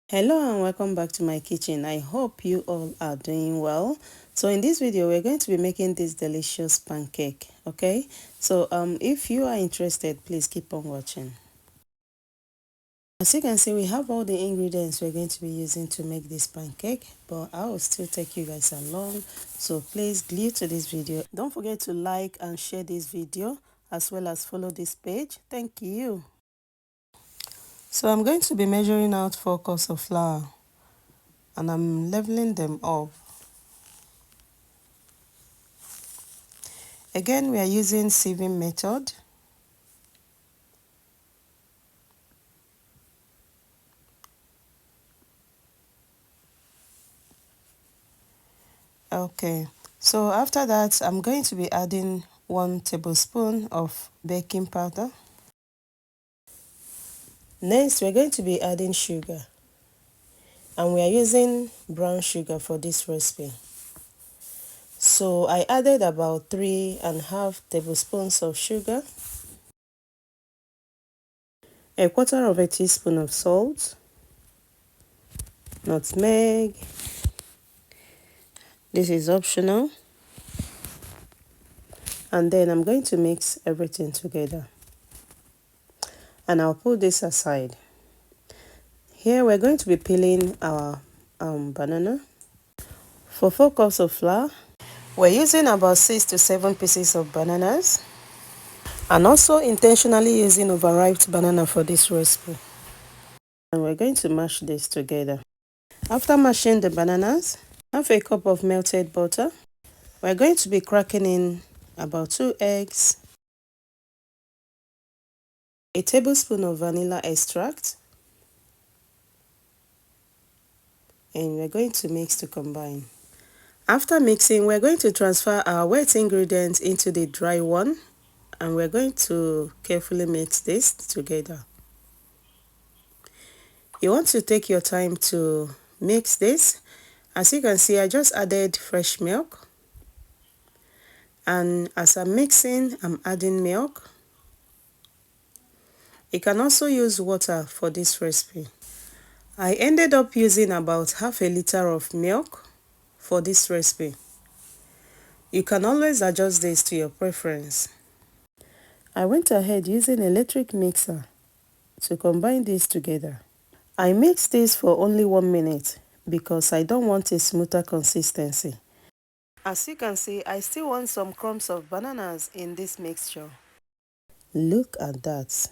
Hello and welcome back to my kitchen. I hope you all are doing well. So in this video we're going to be making this delicious pancake. Okay, so if you are interested, please keep on watching. As you can see, we have all the ingredients we're going to be using to make this pancake, but I will still take you guys along, so please glue to this video. Don't forget to like and share this video as well as follow this page. Thank you. So I'm going to be measuring out 4 cups of flour and I'm leveling them up. Again, we are using sieving method. Okay, so after that, I'm going to be adding 1 tablespoon of baking powder. Next, we're going to be adding sugar. And we are using brown sugar for this recipe. So I added about 3.5 tablespoons of sugar, 1/4 of a teaspoon of salt, nutmeg. This is optional. And then I'm going to mix everything together. And I'll put this aside. Here we're going to be peeling our banana. For 4 cups of flour, we're using about 6 to 7 pieces of bananas. And also intentionally using overripe banana for this recipe. And we're going to mash this together. After mashing the bananas, half a cup of melted butter. We're going to be cracking in about 2 eggs, a tablespoon of vanilla extract, and we're going to mix to combine. After mixing, we're going to transfer our wet ingredients into the dry one, and we're going to carefully mix this together. You want to take your time to mix this. As you can see, I just added fresh milk, and as I'm mixing, I'm adding milk. You can also use water for this recipe. I ended up using about half a liter of milk for this recipe. You can always adjust this to your preference. I went ahead using an electric mixer to combine this together. I mixed this for only 1 minute because I don't want a smoother consistency. As you can see, I still want some crumbs of bananas in this mixture. Look at that.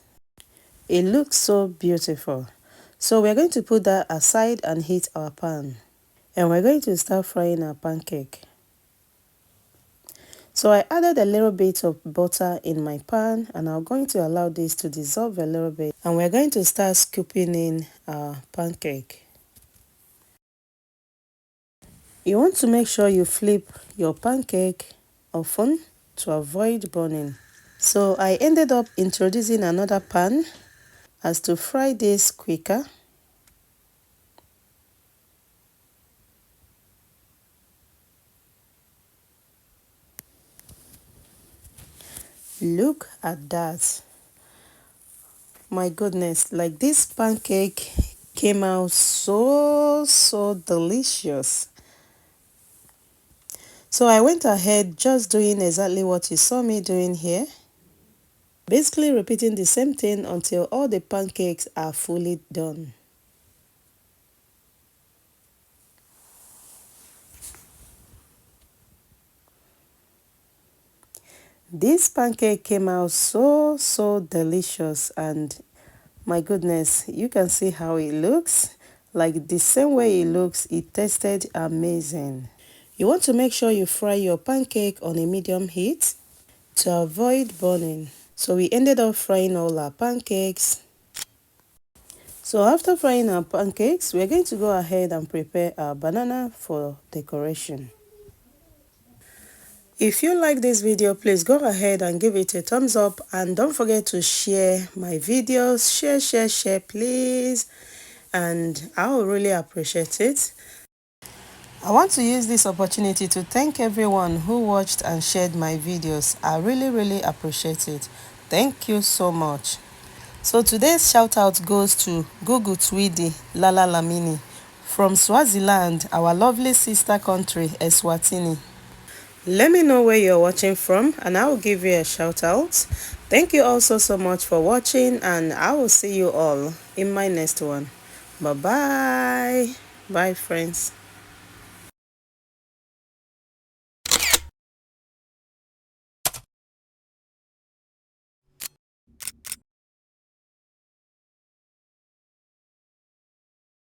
It looks so beautiful. So we're going to put that aside and heat our pan. And we're going to start frying our pancake. So I added a little bit of butter in my pan and I'm going to allow this to dissolve a little bit. And we're going to start scooping in our pancake. You want to make sure you flip your pancake often to avoid burning. So I ended up introducing another pan as to fry this quicker. Look at that. My goodness, like this pancake came out so delicious. So I went ahead just doing exactly what you saw me doing here. Basically repeating the same thing until all the pancakes are fully done. This pancake came out so delicious, and my goodness, you can see how it looks. Like the same way it looks, it tasted amazing. You want to make sure you fry your pancake on a medium heat to avoid burning. So we ended up frying all our pancakes. So after frying our pancakes, we're going to go ahead and prepare our banana for decoration. If you like this video, please go ahead and give it a thumbs up, and don't forget to share my videos. Share please, and I will really appreciate it. I want to use this opportunity to thank everyone who watched and shared my videos. I really appreciate it. Thank you so much. So today's shout out goes to Gugu Twidi Lala Lamini from Swaziland, our lovely sister country, Eswatini. Let me know where you're watching from and I will give you a shout out. Thank you all so much for watching, and I will see you all in my next one. Bye bye. Bye friends.